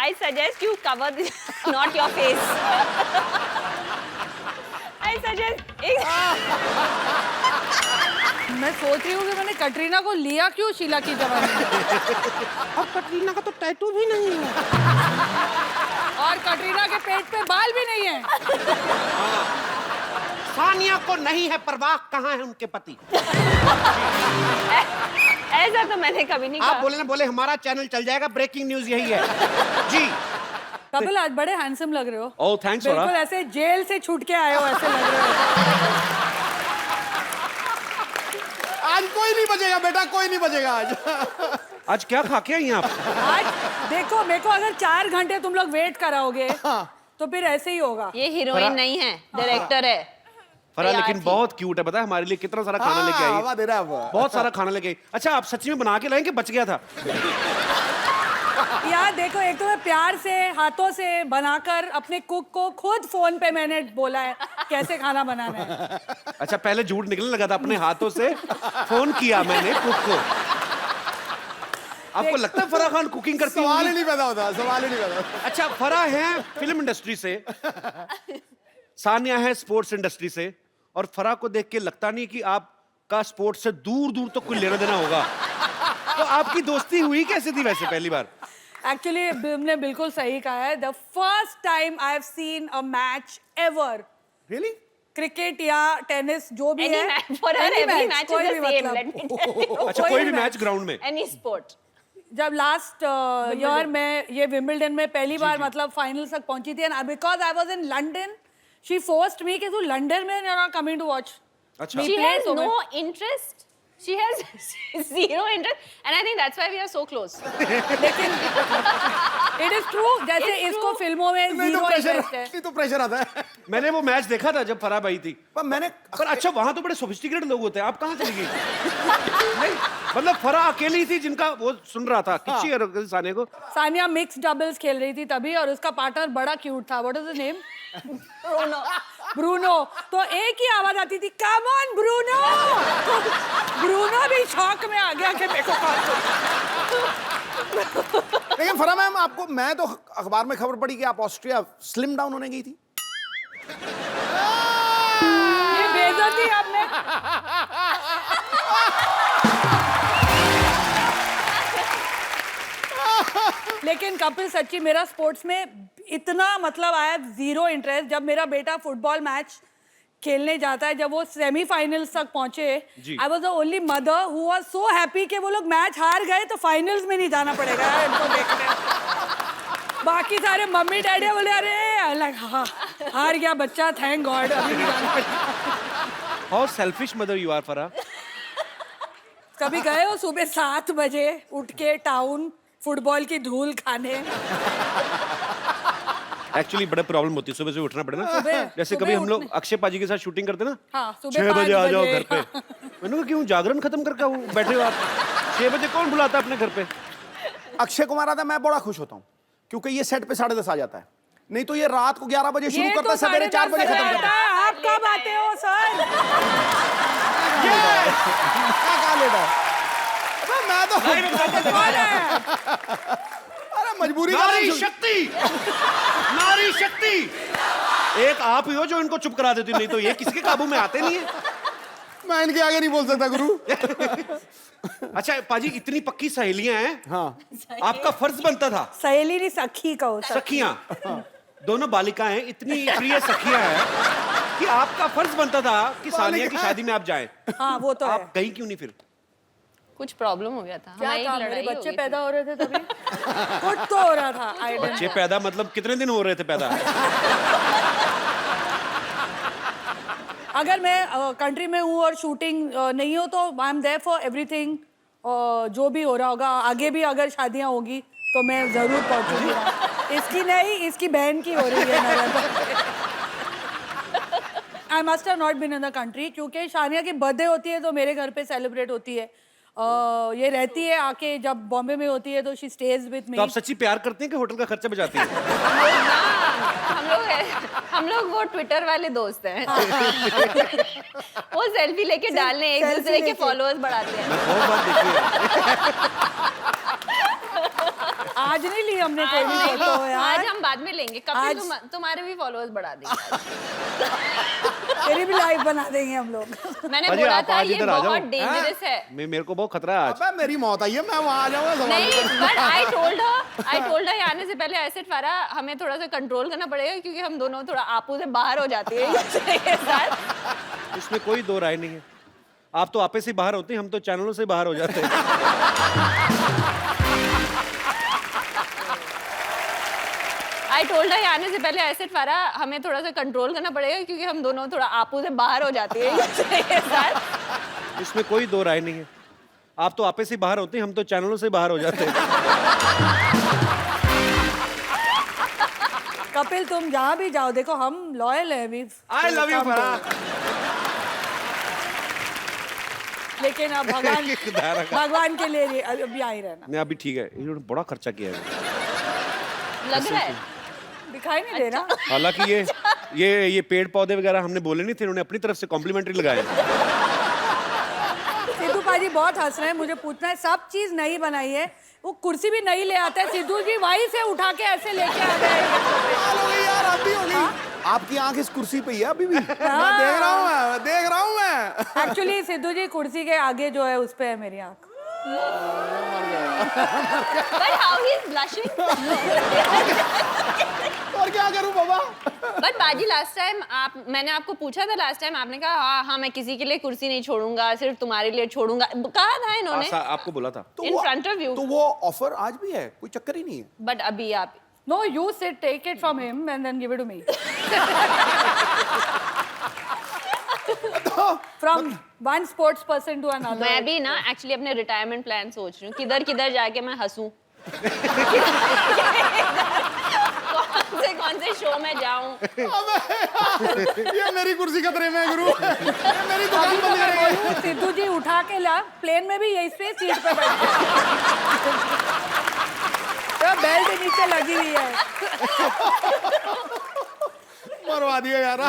I suggest you cover this, not your face. I suggest. मैं सोच रही हूँ कि मैंने कटरीना को लिया क्यों शीला की जवानी में। अब कटरीना का तो टैटू भी नहीं है और कटरीना के पेट पे बाल भी नहीं है। सानिया को नहीं है परवाह कहाँ है उनके पति। ऐसा तो मैंने कभी नहीं आप कहा। बोले ना बोले हमारा चैनल चल जाएगा, ब्रेकिंग न्यूज यही है जी। कपिल आज बड़े हैंडसम लग रहे हो। ओह थैंक्स बिल्कुल ऐसे जेल से छूट के आए हो ऐसे लग रहे हो। आज कोई नहीं बचेगा बेटा, कोई नहीं बचेगा आज। आज क्या खा के आई हैं आप? आज देखो मेरे को अगर 4 घंटे तुम लोग वेट कराओगे तो फिर ऐसे ही होगा। ये हीरोइन नहीं है, डायरेक्टर है। फरा तैयार लेकिन थी। बहुत क्यूट है, पता है हमारे लिए कितना सारा खाना लेके आई हवा है। दे रहा है वो। बहुत सारा खाना लेके आई। अच्छा आप सच्ची में बना के लाएं कि बच गया था? यार देखो, एक तो मैं प्यार से हाथों से बनाकर अपने कुक को खुद फोन पे मैंने बोला है कैसे खाना बनाना है। अच्छा पहले झूठ निकलने लगा था, अपने हाथों से फोन किया मैंने कुक को। आपको लगता है फराह खान कुकिंग करती सवाल ही होंगी? नहीं पैदा होता, सवाल ही नहीं पैदा होता। अच्छा फराह है फिल्म इंडस्ट्री से, सानिया है स्पोर्ट्स इंडस्ट्री से, और फराह को देख के लगता नहीं कि आपका स्पोर्ट्स से दूर दूर तक कोई लेना देना होगा। तो आपकी दोस्ती हुई कैसे थी वैसे पहली बार? एक्चुअली तुमने बिल्कुल सही कहा है। The first time I have seen a match ever, Really? Cricket या टेनिस जो भी Any है, match for her, any every match, match कोई is भी the same. मतलब। Let me tell you. अच्छा कोई कोई भी भी मैच ग्राउंड में? Any sport. जब लास्ट ईयर में ये विंबलडन में पहली बार मतलब फाइनल तक पहुंची थी, and because I was in London, she forced me कि तू लंदन में you are coming to watch. अच्छा She has no interest. She has zero interest, and I think that's why we are so close. लेकिन it is true, जैसे It's इसको true. फिल्मों में नहीं तो जीरो प्रेशर, इंटरेस्ट है। नहीं तो प्रेशर आता है। मैंने वो मैच देखा था जब फराह आई थी। पर मैंने पर अच्छा वहां तो बड़े सोफिस्टिकेटेड लोग होते हैं, आप कहाँ चली गई? नहीं मतलब फराह अकेली थी जिनका वो सुन रहा था किच्ची और साने को। सानिया मिक्स डबल्स खेल रही थी तभी, और उसका पार्टनर बड़ा क्यूट था। What is the name? Bruno. तो एक ही आवाज आती थी, कम ऑन ब्रूनो। ब्रूनो भी शॉक में आ गया कि मेरे को कॉल करो। लेकिन फरा मैम आपको, मैं तो अखबार में खबर पड़ी कि आप ऑस्ट्रिया स्लिम डाउन होने गई थी। ये बेइज्जती आपने। लेकिन कपिल सच्ची मेरा स्पोर्ट्स में इतना मतलब आया जीरो इंटरेस्ट। जब मेरा बेटा फुटबॉल मैच खेलने जाता है, जब वो सेमीफाइनल्स तक पहुंचे, I was the only mother who was so happy कि वो लोग मैच हार गए तो फाइनल्स में नहीं जाना पड़ेगा यार इनको देखने। बाकी सारे मम्मी डैडी बोले अरे अलग हाँ हार गया बच्चा, थैंक गॉड, अभी नहीं जाना पड़ेगा। How selfish mother you are Farah. कभी गए हो सुबह 7 बजे उठ के टाउन फुटबॉल की धूल खाने? एक्चुअली बड़ा प्रॉब्लम होती है सुबह से उठना पड़े ना। जैसे सुबह कभी हम लोग उठने- अक्षय पाजी के साथ शूटिंग करते ना, हाँ, सुबह 6 बजे 5 आ जाओ बजे। घर पे। मैंने कहा क्यों, जागरण खत्म करके आओ, बैठे हो आप 6 बजे, कौन बुलाता है अपने घर पे? अक्षय कुमार आता है, मैं बड़ा खुश होता हूँ क्योंकि ये सेट पे 10:30 आ जाता है। नहीं तो ये रात को 11 बजे शुरू ये करता तो है, सवेरे 4 बजे खत्म करता है। आप कब आते हो सर? क्या कहा लेता है? अबे मैं तो कौन है? अरे मजबूरी का नारी नाम शक्ति, नारी शक्ति एक आप ही हो जो इनको चुप करा देती, नहीं तो ये किसके काबू में आते नहीं है। मैं इनके आगे नहीं बोल सकता गुरु। अच्छा पाजी इतनी पक्की सहेलियां हैं, हाँ आपका फर्ज बनता था, सहेली नहीं सखी कहो। सखियां दोनों बालिकाएं इतनी प्रिय सखियां हैं कि आपका फर्ज बनता था कि सानिया की शादी में आप जाएं। हाँ वो तो है। आप गई क्यों नहीं फिर? कुछ प्रॉब्लम हो गया था, क्या हमारी था, मेरे लड़ाई हो बच्चे गई पैदा हो रहे थे तभी। कुछ तो हो रहा था। I don't बच्चे know। पैदा मतलब कितने दिन हो रहे थे पैदा? अगर मैं कंट्री में हूँ और शूटिंग नहीं हो तो I am there for everything. जो भी हो रहा होगा आगे भी, अगर शादियाँ होगी तो मैं जरूर पहुंचूंगी। इसकी नहीं, इसकी बहन की हो रही है। I must have not been in the country, क्योंकि शानिया की बर्थडे होती है तो मेरे घर पे सेलिब्रेट होती है। ये रहती है आके, जब बॉम्बे में होती है तो शी स्टेज विद मी। तो आप सच्ची प्यार करते हैं कि होटल का खर्चा बचाती हैं? हम लोग वो ट्विटर वाले दोस्त हैं। वो सेल्फी लेके डालने, एक selfie दूसरे के लेके। फॉलोअर्स बढ़ाते हैं। बहुत बात देखी है। आज नहीं ली हमने कोई भी फोटो आज यार। हम बाद में लेंगे। कपिल आज- तुम्हारे भी फॉलोअर्स बढ़ा देंगे। तेरी भी लाइव बना देंगे हम लोग। मैंने अजी, बोला आप था आज ये इधर आ जाओ। बहुत डेंजरस है। मेरे को बहुत खतरा है आज। अबे मेरी मौत आई है, मैं वहां आ जाऊंगा सवाल नहीं, करने। बट आई टोल्ड हर आने से पहले ऐसे फारा हमें थोड़ा सा कंट्रोल करना पड़ेगा क्योंकि हम दोनों थोड़ा आपू से बाहर हो जाते हैं के साथ। इसमें कोई दो राय नहीं है। आप तो आपे से बाहर होते हैं, हम तो चैनलों से बाहर हो जाते हैं। आई टोल्ड हर आने से पहले ऐसे फारा हमें थोड़ा सा कंट्रोल करना पड़ेगा क्योंकि हम दोनों थोड़ा आपू से बाहर हो जाते हैं के साथ। इसमें कोई दो राय नहीं है। आप तो आपे से बाहर होते हैं, हम तो चैनलों से बाहर हो जाते हैं। कपिल तुम जहाँ भी जाओ देखो हम लॉयल है अभी। आई लव यू फरा। लेकिन अब भगवान के लिए अभी आ ही रहना। नहीं अभी ठीक है, इन्होंने बड़ा खर्चा किया है। लग रहा है दिखाई नहीं दे रहा। हालांकि ये पेड़ पौधे वगैरह हमने बोले नहीं थे, इन्होंने अपनी तरफ से कॉम्प्लीमेंट्री लगाए। सिद्धू पाजी बहुत हंस रहे हैं। मुझे पूछना है, सब चीज नई बनाई है, वो कुर्सी भी नई ले आते हैं। सिद्धू जी वहीं से उठा के ऐसे लेके आ गए। कमाल हो गई यार, आप भी हो गई। आपकी आंख इस कुर्सी पे ही है अभी भी। मैं देख रहा हूँ मैं। एक्चुअली सिद्धू जी कुर्सी के आगे जो है उस पे है मेरी आंख। But how he is blushing. और क्या करूं बाबा। बट बाजी मैंने आपको पूछा था लास्ट टाइम, आपने कहा हाँ मैं किसी के लिए कुर्सी नहीं छोड़ूंगा, सिर्फ तुम्हारे लिए छोड़ूंगा। कहा था इन्होंने आपको बोला था। in front of you. तो वो ऑफर आज भी है, कोई चक्कर ही नहीं है। बट अभी आप No, you sit, take it from him and then give it to me. From one sports person to another. मैं भी ना एक्चुअली अपने रिटायरमेंट प्लान सोच रही हूँ, किधर किधर जाके मैं हंसूं। कौन से शो में जाऊं। ये मेरी कुर्सी खतरे में है गुरु। ये मेरी दुकान अभी तो बंद मैं करेंगे। बोलूं, सिद्धू जी उठा के ला, प्लेन में भी यही पे सीट पे बैठे तो बेल्ट नीचे लगी हुई है। मरवा दिया यार।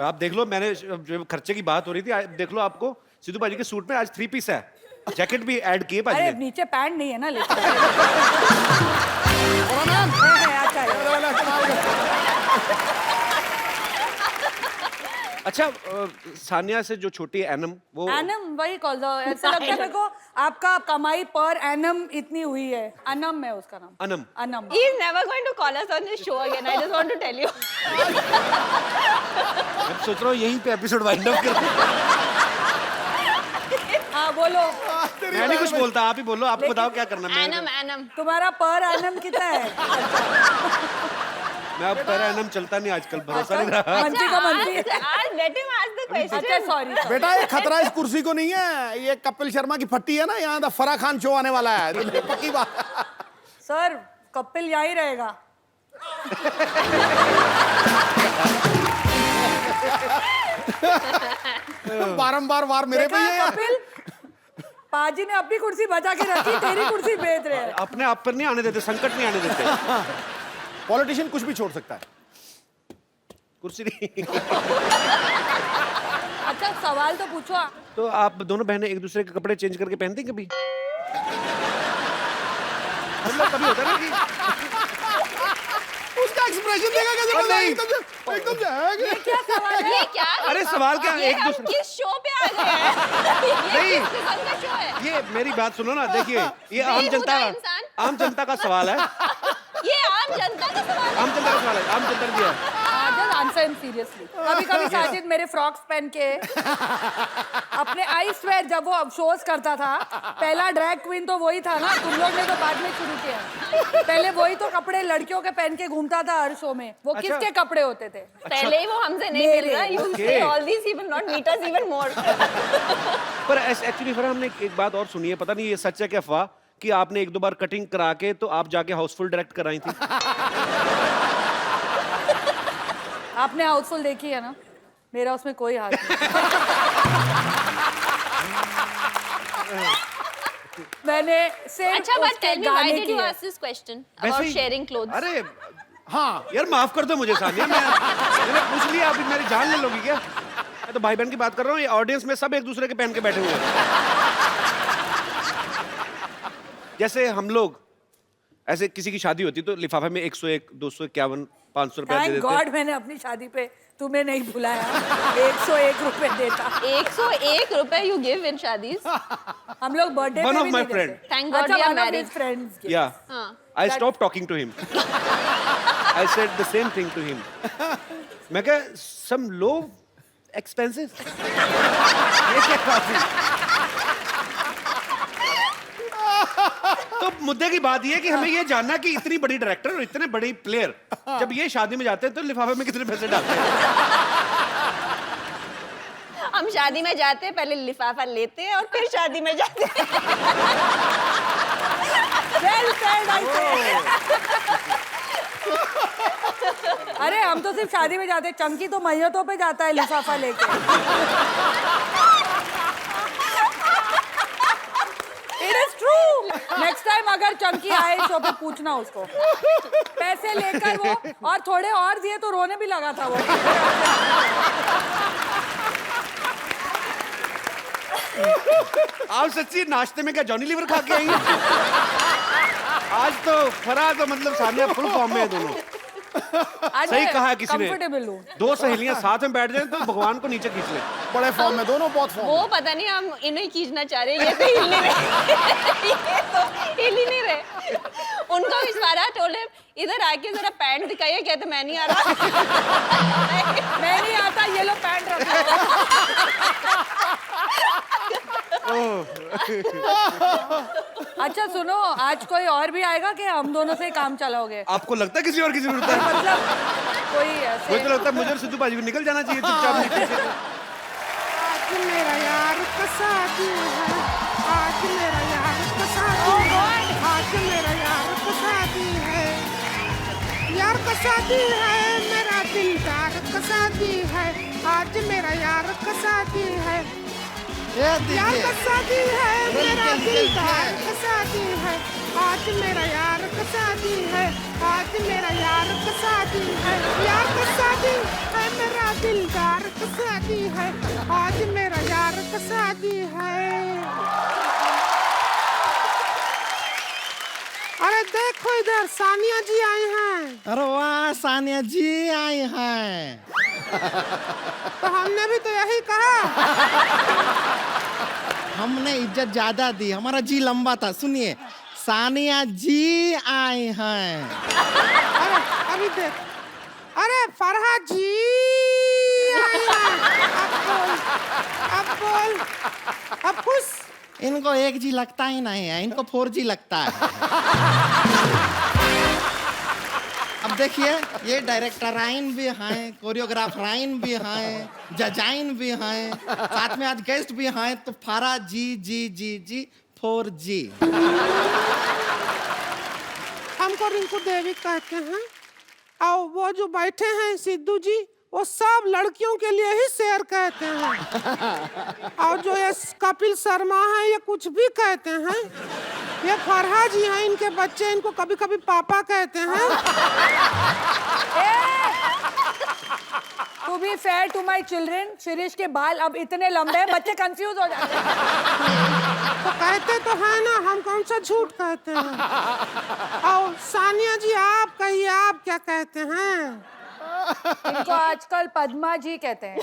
आप देख लो, मैंने जो खर्चे की बात हो रही थी, देख लो आपको सिद्धू भाजी के सूट में आज 3 पीस है, जैकेट भी ऐड किए भाजी अरे ने। नीचे पैंट नहीं है ना, लेकिन अच्छा अच्छा सानिया से जो छोटी है एनम, वो एनम वही कॉल दो। ऐसा लगता है मेरे को आपका कमाई पर एनम इतनी हुई है। अनम है उसका नाम। Anam. Anam. He is never going to call us on this show again. I just want to tell you. मैं सोच रहा हूँ यहीं पे एपिसोड वाइंड अप कर। हाँ बोलो, मैं नहीं कुछ बोलता, आप ही बोलो, आपको बताओ क्या करना है। Anam. तुम्हारा पर एनम कितना है? मैं अब पर एनम चलता नहीं आजकल, भरोसा नहीं रहा। मंत्री का मंत्री। आज let him ask the question. अच्छा सॉरी। बेटा ये खतरा इस कुर्सी को नहीं है, ये कपिल शर्मा की फट्टी है ना, यहाँ फराह खान शो आने वाला है। पक्की बात। सर कपिल यहीं रहेगा। बारंबार वार मेरे पे ही है। कपिल पाजी ने अपनी कुर्सी बचा के रखी, तेरी कुर्सी बेच रहे हैं। अपने आप पर नहीं आने देते, संकट नहीं आने देते। पॉलिटिशियन कुछ भी छोड़ सकता है, कुर्सी नहीं। अच्छा सवाल तो पूछो। तो आप दोनों बहनें एक दूसरे के कपड़े चेंज करके पहनती हैं कभी? मतलब कभी होता है ना कि उसका एक्सप्रेशन देखा कैसे और मजा नहीं। एकदम से है। क्या सवाल है? ये क्या? अरे सवाल क्या, ये एक हम दूसरे किस शो पे आ गए हैं? ये नहीं। किस किस्म का शो है? ये मेरी बात सुनो ना, देखिए ये आम बेहुदा इंसान। जनता का सवाल है। ये आम जनता का सवाल है। आम जनता का सवाल है, आम जनता ने दिया है। Just answer him seriously. कभी-कभी साजिद मेरे फ्रॉक्स पहन के अपने आई स्वेयर जब वो शोज करता था, पहला ड्रैग क्वीन तो वही था ना, तुम लोग ने तो बाद में शुरू किया। पहले वही तो कपड़े लड़कियों के पहन के घूमता था हर शो में। वो अच्छा। किसके कपड़े होते थे? पहले ही वो हमसे नहीं मिल रहा। You say all these, he will not meet us even more. पर एक्चुअली फिर हमने एक बात और सुनी है, पता नहीं ये सच है कि अफवाह, कि आपने 1-2 बार कटिंग करा के तो आप जाके हाउसफुल डायरेक्ट कराई थी। आपने हाउसफुल देखी है ना, मेरा उसमें कोई हाथ नहीं। मैंने सिर्फ अच्छा, but उसके tell me, why गाने did you किए। ask this question वैसे about ही- sharing clothes? अरे हाँ यार माफ कर दो मुझे सानिया, मैंने पूछ लिया, अभी मेरी जान ले लोगी क्या? मैं तो भाई बहन की बात कर रहा हूँ, ये ऑडियंस में सब एक दूसरे के पहन के बैठे हुए हैं। जैसे हम लोग ऐसे किसी की शादी होती तो लिफाफे में 101, 251, 500 रुपया दे थैंक देते। गॉड मैंने अपनी शादी पे तुम्हें नहीं बुलाया। 101 रुपए देता। 101 रुपए you give in शादीज। हम लोग बर्थडे One पे of भी my नहीं friend. देते। Thank God अच्छा, we are one of married. his friends gave. Yeah. हाँ। I stopped talking to him. I said the same thing to him. मैं कहा some low expenses. ये क्या बात है? तो मुद्दे की बात ये है कि हमें ये जानना है कि इतनी बड़ी डायरेक्टर और इतने बड़े प्लेयर जब ये शादी में जाते हैं तो लिफाफे में कितने पैसे डालते हैं? हम शादी में जाते हैं, पहले लिफाफा लेते हैं और फिर शादी में जाते हैं। Well said, I say. अरे हम तो सिर्फ शादी में जाते हैं, चंकी तो मैयतों पे जाता है लिफाफा लेके। It is true. Next time अगर चंकी आए शो पे पूछना उसको। पैसे लेकर वो और थोड़े और दिए तो रोने भी लगा था वो। आप सच्ची नाश्ते में क्या जॉनी लीवर खा के आई हैं? आज तो फरा तो मतलब सानिया फुल फॉर्म में है दोनों। आज सही मैं कहा है किसी ने। comfortable हूँ। दो सहेलियां साथ में बैठ जाए तो भगवान को नीचे खींच ले। बड़े फॉर्म में दोनों, बहुत फॉर्म वो में। पता नहीं हम इन्हें खींचना चाह रहे हैं, ये तो हिल नहीं रहे। ये तो हिल ही नहीं रहे। उनको इशारा टोले इधर आके जरा पैंट दिखाइए, कहते मैं नहीं आ रहा। मैं नहीं आता, ये लो पैंट रखो। अच्छा सुनो, आज कोई और भी आएगा कि हम दोनों से ही काम चलाओगे? आपको लगता है किसी और की जरूरत है? मतलब कोई मुझे ऐसे तो लगता है मुझे और सिद्धू बाजी को निकल जाना चाहिए चुपचाप नीचे से। आज मेरा यार का शादी है, आज मेरा यार का शादी है, आज मेरा यार का शादी है, यार का शादी है, मेरा दिलदार का शादी है, आज मेरा यार का शादी है, यार का शादी है, मेरा दिलदार का शादी है, आज मेरा यार का शादी है, आज मेरा यार का शादी है, यार का शादी है, मेरा दिलदार का शादी है, आज मेरा यार का शादी है। अरे देखो इधर सानिया जी आई हैं। अरे वाह, सानिया जी आई हैं। तो हमने भी तो यही कहा। हमने इज्जत ज्यादा दी, हमारा जी लंबा था। सुनिए, सानिया जी आई हैं। अरे अभी देख, अरे फरहाद जी आई हैं। अब बोल, अब खुश। इनको 1G लगता ही नहीं है, इनको 4G लगता है। अब देखिए, ये डायरेक्टराइन भी हैं, कोरियोग्राफराइन भी हैं, जजाइन भी हैं, साथ में आज गेस्ट भी हैं, तो फारा जी 4G। हमको रिंकू देवी कहते हैं, और वो जो बैठे हैं सिद्धू जी, वो सब लड़कियों के लिए ही शेर कहते हैं। और जो ये कपिल शर्मा है, ये कुछ भी कहते हैं। ये फरहाद जी हैं, इनके बच्चे इनको कभी कभी पापा कहते हैं। To be fair to my children, Shirish के बाल अब इतने लंबे हैं, बच्चे कंफ्यूज हो जाते हैं। तो कहते तो है ना, हम कौन सा झूठ कहते हैं। और सानिया जी आप कहिए, आप क्या कहते हैं? इनको आजकल पद्मा जी कहते हैं।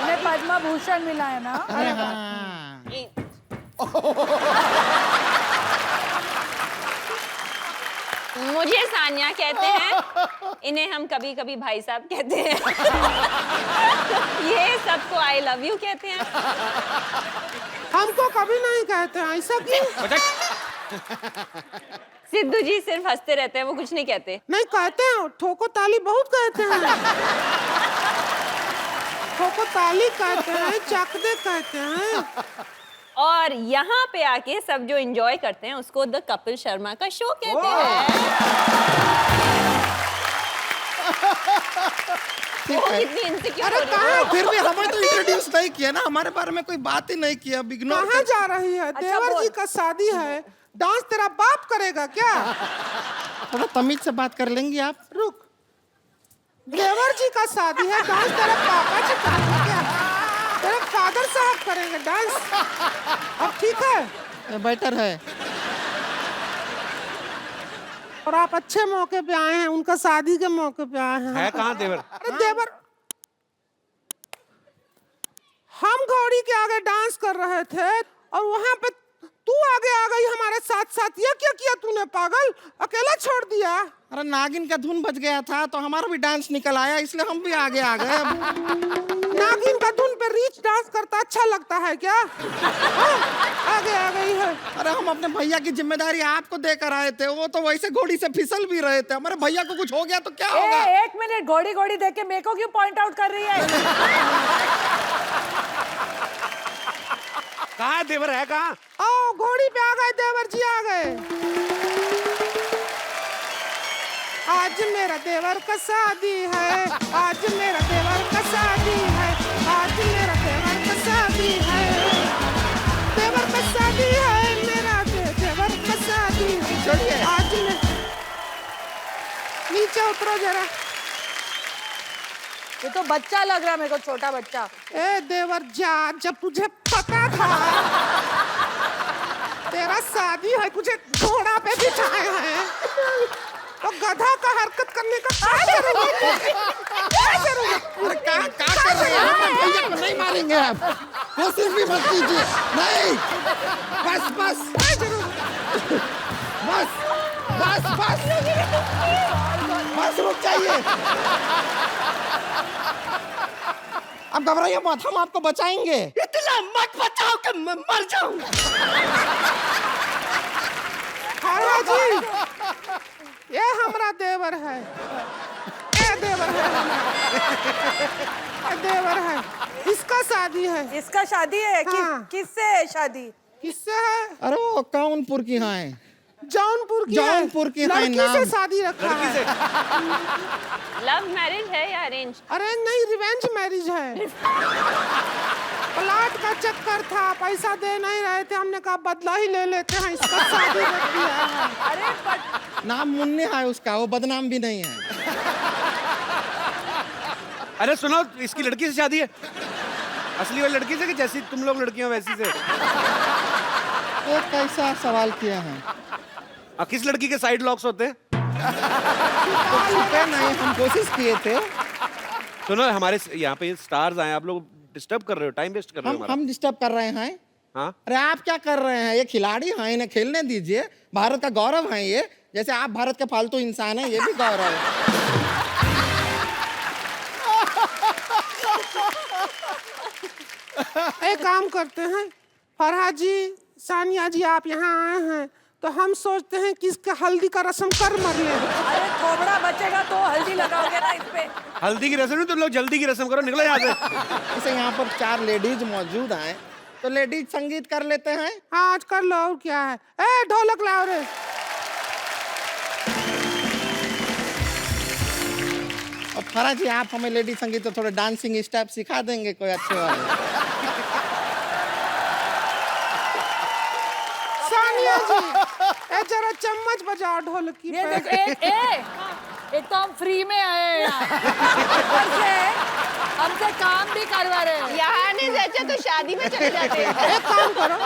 उन्हें पद्मा भूषण मिला है ना। अरे हाँ। मुझे सानिया कहते हैं, इन्हें हम कभी कभी भाई साहब कहते हैं। ये सबको आई लव यू कहते हैं। हमको कभी नहीं कहते हैं, ऐसा क्यों? सिद्धू जी सिर्फ हंसते रहते हैं, वो कुछ नहीं कहते। नहीं कहते हैं, ठोको ताली बहुत कहते हैं। ठोको ताली कहते हैं, चकदे कहते हैं। और यहाँ पे आके सब जो एंजॉय करते हैं उसको द कपिल शर्मा का शो कहते हैं। वो कितनी इनसिक्योर हो रही है। फिर भी हमें तो इंट्रोड्यूस नहीं किया ना, हमारे बारे में कोई बात ही नहीं किया। इग्नोर कहाँ जा रही है? देवर बोल। जी का शादी है, डांस तेरा बाप करेगा क्या? थोड़ा तमीज से बात कर लेंगी आप? रुक, देवर जी का शादी है, डांस तेरा पापा जी करेंगे क्या? तेरे फादर साहब करेंगे डांस। अब ठीक है? बेटर है। और आप अच्छे मौके पे आए हैं, उनका शादी के मौके पे आए हैं। है कहाँ देवर? अरे देवर, हम घोड़ी के आगे डांस कर रहे थे और वहां पे तू आगे आ गई हमारे साथ साथ। ये क्या किया तूने पागल, अकेला छोड़ दिया? अरे नागिन का धुन बज गया था तो हमारा भी डांस निकल आया, इसलिए हम भी आगे आ गए। नागिन का धुन पे रीच डांस करता अच्छा लगता है क्या? हाँ, आगे आ गई है। अरे हम अपने भैया की जिम्मेदारी आपको देकर आए थे, वो तो वैसे घोड़ी से फिसल भी रहे थे। हमारे भैया को कुछ हो गया तो क्या होगा? एक मिनट, घोड़ी घोड़ी देख के मेरे को क्यों पॉइंट आउट कर रही है? कहाँ है देवर? है कहाँ? आओ घोड़ी पे आ गए, देवर जी आ गए। आज मेरा देवर का शादी है, आज मेरा देवर का शादी है, आज मेरा देवर का शादी है, देवर का शादी है, मेरा देवर का शादी है। आज मैं नीचे उतरो जरा। ये तो बच्चा लग रहा है मेरे को, छोटा बच्चा। ए देवर जा, जब तुझे पता था तेरा शादी है, तुझे घोड़ा पे बिठाए हैं, तो गधा का हरकत करने का क्या जरूरत है? क्या जरूरत? अरे क्या कर रहे हैं? भैया को नहीं मारेंगे आप, कोशिश भी मत कीजिए। नहीं, बस बस बस बस बस बस रुक जाइए। अब घबराइए मत, हम आपको बचाएंगे। इतना मत बचाओ कि मैं मर जाऊं। हाँ जी, ये हमारा देवर है, ये देवर है हमारा, ये देवर है, इसका शादी है। इसका शादी है? हाँ। किससे है शादी? किससे है? अरे वो कानपुर की हैं, जौनपुर की है। जौनपुर की है लड़की नाम। से शादी रखा है। लव मैरिज है या अरेंज? अरे नहीं, रिवेंज मैरिज है। प्लाट का चक्कर था, पैसा दे नहीं रहे थे, हमने कहा बदला ही ले लेते हैं, इसका शादी रख दिया है। अरे नाम मुन्ने है उसका, वो बदनाम भी नहीं है। अरे सुनो, इसकी लड़की से शादी है? असली वाली लड़की से कि जैसी तुम लोग लड़कियां वैसी से? ये कैसा सवाल किया है? किस लड़की के साइड लॉक्स होते हैं? छुपे नहीं, हम कोशिश किए थे। सुनो, हमारे यहाँ पे स्टार्स आए, आप लोग डिस्टर्ब कर रहे हो, टाइम वेस्ट कर रहे हो हमारा। हम डिस्टर्ब कर रहे हैं? हाँ? अरे आप क्या कर रहे हैं? ये खिलाड़ी हैं, इन्हें खेलने दीजिए। भारत का गौरव है ये, जैसे आप भारत के फालतू इंसान हैं, ये भी गौरव है। एक काम करते हैं, फरहाद जी, सानिया जी, आप यहाँ आए हैं तो हम सोचते हैं कि इसके हल्दी का रस्म कर मर ले। अरे थोबड़ा बचेगा तो हल्दी लगाओगे ना इस पे। हल्दी की रस्म नहीं, तुम लोग जल्दी की रस्म करो, निकलो यहाँ से। जैसे यहाँ पर 4 लेडीज मौजूद हैं, तो लेडीज संगीत कर लेते हैं। हाँ आज कर लो, और क्या है। ए ढोलक लाओ रे। और फराज जी, आप हमें लेडी संगीत तो थोड़े डांसिंग स्टेप सिखा देंगे कोई अच्छे वाले? सानिया जी, ए जरा चम्मच बजाओ ढोलकी ये पे। देख, एक तो हम फ्री में आए हैं यहाँ। ऊपर से हमसे काम भी करवा रहे हैं। यहाँ नहीं जाते तो शादी में चले जाते हैं। एक काम करो,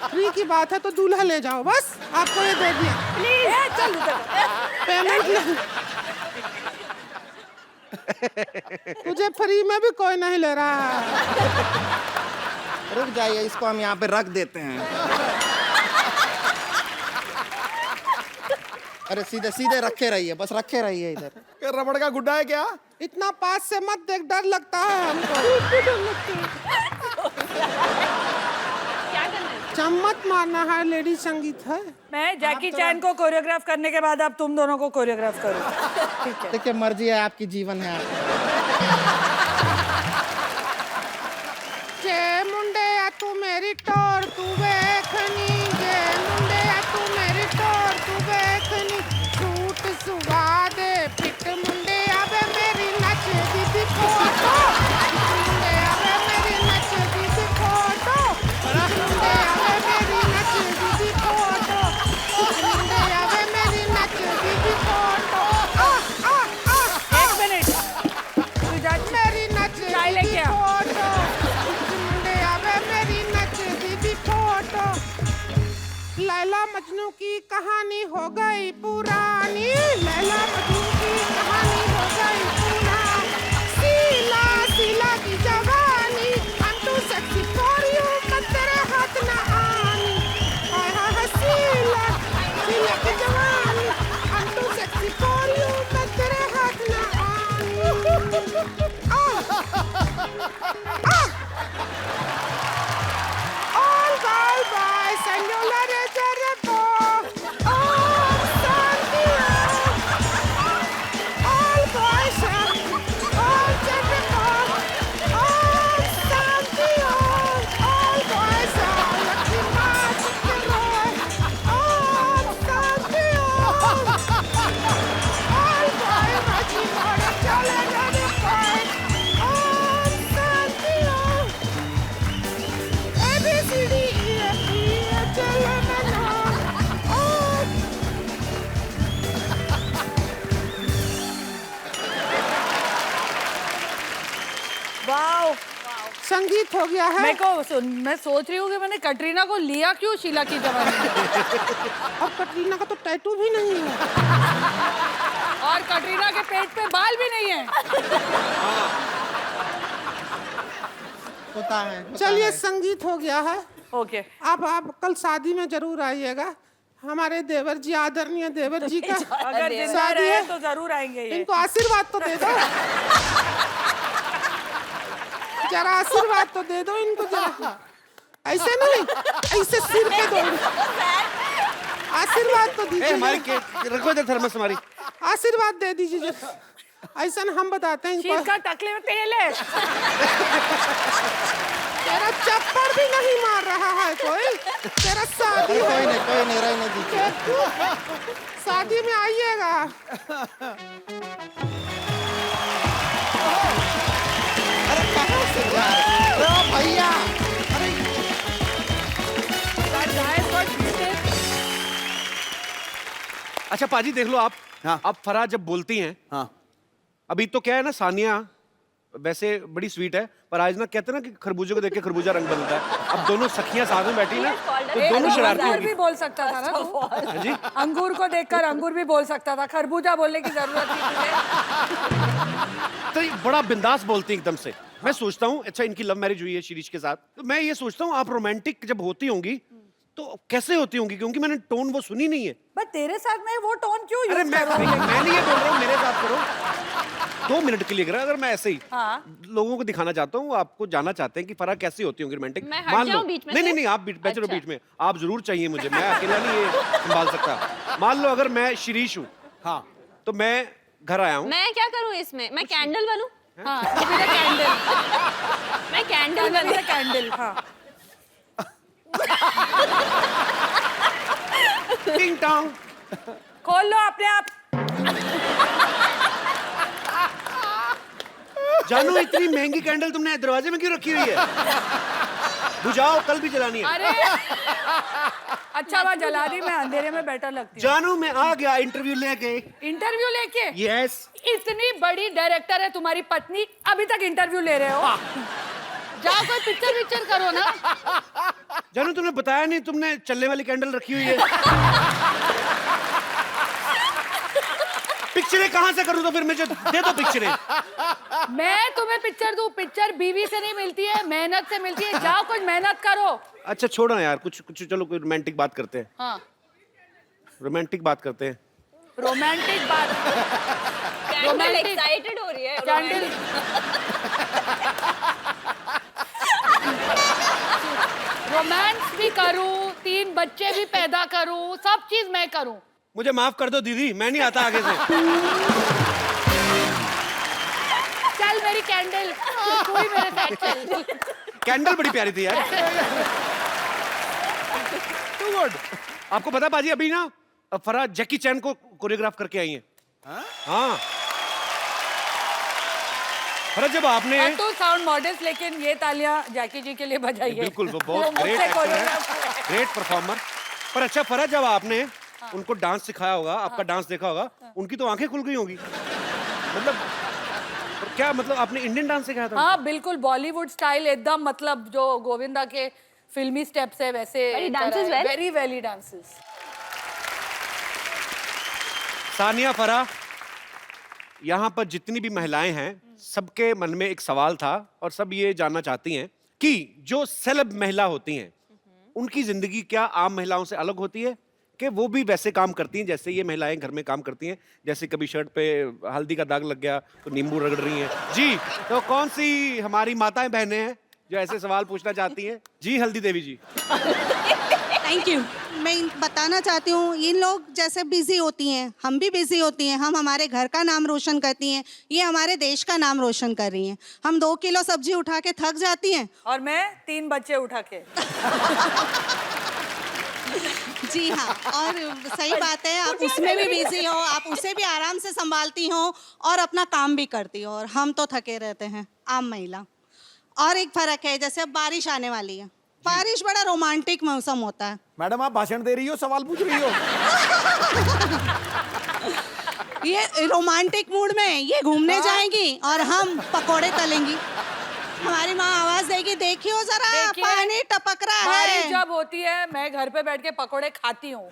फ्री की बात है तो दूल्हा ले जाओ, बस आपको ये दे दिया। प्लीज चल पेमेंट ले। तुझे फ्री में भी कोई नहीं ले रहा है। रुक जाइए, इसको हम यहाँ पे रख देते हैं। अरे सीधे सीधे रखे रहिए, बस रखे रहिए इधर। रबड़ का गुड्डा है क्या? इतना पास से मत देख, डर लगता है हमको। क्या करना है? चम्मच मारना है, लेडी संगीत है। मैं जैकी चैन को कोरियोग्राफ करने के बाद अब तुम दोनों को कोरियोग्राफ करूँ। ठीक है। देखिए, मर्जी है आपकी, जीवन है आपका। जे मुंडे आ तू मेरी टोर तू देखनी, जे मुंडे आ तू मेरी टोर तू देखनी, सूट सुगा दे पिट मुंडे आवे मेरी नच दीदी फोटो, मुंडे आवे मेरी नच दीदी फोटो, मुंडे आवे मेरी नच दीदी फोटो, मुंडे आवे मेरी नच दीदी फोटो। एक मिनट, तू जा मेरी नच चाय लेके आ। फोटो, मुंडे आवे मेरी नच दीदी फोटो। लैला मजनू की कहानी हो गई पुरानी। संगीत हो गया है। मैं सोच रही हूँ कि मैंने कटरीना को लिया क्यों शीला की जवानी में। और कटरीना का तो टैटू भी नहीं है। और कटरीना के पेट पे बाल भी नहीं है। होता है। चलिए संगीत हो गया है। ओके अब आप कल शादी में जरूर आइएगा। हमारे देवर जी, आदरणीय देवर जी का अगर जिंदा शादी रहे है, तो जरूर आएंगे ये। इनको आशीर्वाद तो दे दो। जरा आशीर्वाद तो दे दो इनको जरा। ऐसे नहीं, ऐसे सिर पे दो। आशीर्वाद तो ए, दीजिए। हमारी रखो इधर थर्मस हमारी। आशीर्वाद दे दीजिए जरा। ऐसा न हम बताते हैं इनको। इसका टकले में तेल है। तेरा चप्पड़ भी नहीं मार रहा है कोई। तेरा शादी है। कोई नहीं रहने दीजिए। शादी में आइएगा। अरे कहाँ से जा रहे हो भैया? अरे अच्छा पाजी देख लो आप। हाँ। अब फराह जब बोलती हैं, हाँ अभी तो क्या है ना, सानिया वैसे बड़ी स्वीट है, पर आज ना कहते हैं ना कि खरबूजे को देख के खरबूजा रंग बदलता है। अब दोनों सखियां साथ में बैठी ना, तो दोनों शरारती अंगूर होगी। भी बोल सकता था ना तू। हाँ जी। अंगूर को देखकर अंगूर भी बोल सकता था। खरबूजा बोलने की जरूरत थी तुझे। तो ये बड़ा बिंदास बोलती है एकदम से। मैं सोचता हूँ, अच्छा इनकी लव मैरिज हुई है शिरीष के साथ, तो मैं ये सोचता हूँ आप रोमांटिक जब होती होंगी तो कैसे होती होंगी, क्योंकि मैंने टोन वो सुनी नहीं है। बट तेरे साथ में वो टोन क्यों अरे यूज मैं कर रही है? नहीं ये बोल रहा हूँ, मेरे साथ करो 2 मिनट के लिए करो। अगर मैं ऐसे ही हाँ। लोगों को दिखाना चाहता हूँ, आपको जानना चाहते हैं कि फराह कैसी होती होंगी रोमांटिक। मैं हट जाऊं बीच में से? नहीं आप बैठो अच्छा। बीच में। आप जरूर चाहिए मुझे, मैं अकेला नहीं ये संभाल सकता। मान लो अगर मैं शिरीष हूँ, हाँ तो मैं घर आया हूँ, मैं क्या करूं इसमें? मैं कैंडल बनूं? हाँ, तो मेरा कैंडल। मैं कैंडल बनूं? कैंडल हाँ। टिंग टोंग। खोल लो अपने आप। जानू इतनी महंगी कैंडल तुमने दरवाजे में क्यों रखी हुई है? बुझाओ, कल भी जलानी है। अरे अच्छा बात जला दी, मैं अंधेरे में बेटर लगती हूँ। जानू मैं आ गया इंटरव्यू लेके। इंटरव्यू लेके? यस। इतनी बड़ी डायरेक्टर है तुम्हारी पत्नी, अभी तक इंटरव्यू ले रहे हो? जाओ कोई पिक्चर करो ना। जानू तुमने बताया नहीं, तुमने चलने वाली कैंडल रखी हुई है। पिक्चरें कहाँ से करूँ तो फिर मुझे दे दो पिक्चरें। मैं तुम्हें पिक्चर दूं? पिक्चर बीवी से नहीं मिलती है, मेहनत से मिलती है। जाओ कुछ मेहनत करो। अच्छा छोड़ो यार, कुछ चलो कोई रोमांटिक बात करते हैं। हाँ रोमांटिक बात करते हैं। रोमांटिक बात। Candle Romantic. एक्साइटेड हो रही है। कैंडल। रोमांस भी करूं, 3 बच्चे भी पैदा करूं, सब चीज मैं करूं। मुझे माफ कर दो दीदी, मैं नहीं आता आगे से। चल मेरी कैंडल, तू ही मेरे साथ चल। कैंडल बड़ी प्यारी थी यार। Too good. आपको पता बाजी, अभी ना फराह जैकी चैन को कोरियोग्राफ करके आई है। हाँ फराह, जब आपने तू साउंड मॉडल्स, लेकिन ये तालियां जैकी जी के लिए बजाइए। बिल्कुल, वो बहुत ग्रेट एक्टर है, ग्रेट परफॉर्मर। पर अच्छा फराह, जब आपने उनको डांस सिखाया होगा, आपका डांस देखा होगा, उनकी तो आंखें खुल गई होगी। मतलब क्या मतलब आपने इंडियन डांस सिखाया था? हाँ बिल्कुल, बॉलीवुड स्टाइल एकदम, मतलब जो गोविंदा के फिल्मी स्टेप्स है वैसे। वेरी वेली डांसेस। सानिया, फराह, यहाँ पर जितनी भी महिलाएं हैं, सबके मन में एक सवाल था और सब ये जानना चाहती हैं कि जो सेलेब महिला होती हैं, उनकी जिंदगी क्या आम महिलाओं से अलग होती है, कि वो भी वैसे काम करती हैं जैसे ये महिलाएं घर में काम करती हैं? जैसे कभी शर्ट पे हल्दी का दाग लग गया तो नींबू रगड़ रही हैं जी। तो कौन सी हमारी माताएं बहनें हैं जो ऐसे सवाल पूछना चाहती हैं? जी हल्दी देवी जी। Thank you. मैं बताना चाहती हूँ, इन लोग जैसे बिजी होती हैं, हम भी बिजी होती हैं। हम हमारे घर का नाम रोशन करती हैं, ये हमारे देश का नाम रोशन कर रही हैं। हम 2 किलो सब्जी उठा के थक जाती हैं, और मैं 3 बच्चे उठा के। जी हाँ, और सही बात है, आप उसमें भी बिजी हो, आप उसे भी आराम से संभालती हो और अपना काम भी करती हो, और हम तो थके रहते हैं, आम महिला। और एक फर्क है, जैसे अब बारिश आने वाली है, बारिश बड़ा रोमांटिक मौसम होता है। मैडम आप भाषण दे रही हो, सवाल पूछ रही हो? ये रोमांटिक मूड में ये घूमने जाएंगी और हम पकोड़े तलेंगी। हमारी माँ आवाज देगी, देखियो जरा देखिए, पानी टपक रहा बारिश है। जब होती है मैं घर पे बैठ के पकोड़े खाती हूँ।